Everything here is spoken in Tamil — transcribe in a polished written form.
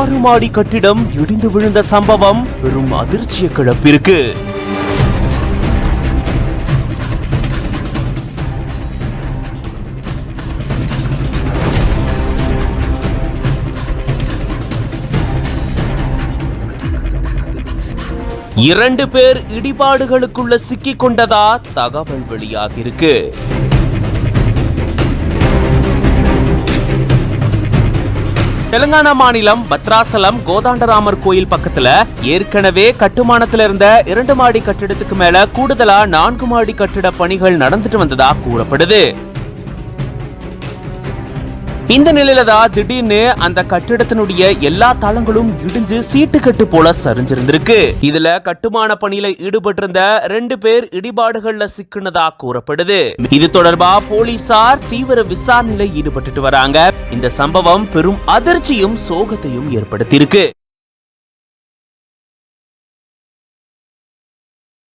6 மாடி கட்டிடம் இடிந்து விழுந்த சம்பவம் பெரும் அதிர்ச்சியை கிளப்பியிருக்கு. இரண்டு பேர் இடிபாடுகளுக்குள்ள சிக்கிக் கொண்டதா தகவல் வெளியாகியிருக்கு. தெலுங்கானா மாநிலம் பத்ராசலம் கோதாண்டராமர் கோயில் பக்கத்துல ஏற்கனவே கட்டுமானத்துல இருந்த 2 மாடி கட்டிடத்துக்கு மேல கூடுதலா 4 மாடி கட்டிட பணிகள் நடந்துட்டு வந்ததா கூறப்படுது. இந்த நிலையில தான் திடீர்னு அந்த கட்டிடத்தினுடைய எல்லா தளங்களும் இடிஞ்சு சீட்டுக்கட்டு போல சரிஞ்சிருந்திருக்கு. இதுல கட்டுமான பணியில ஈடுபட்டிருந்த 2 பேர் இடிபாடுகள்ல சிக்கினதா கூறப்படுது. இது தொடர்பா போலீசார் தீவிர விசாரணையில ஈடுபட்டு வராங்க. இந்த சம்பவம் பெரும் அதிர்ச்சியும் சோகத்தையும் ஏற்படுத்தியிருக்கு.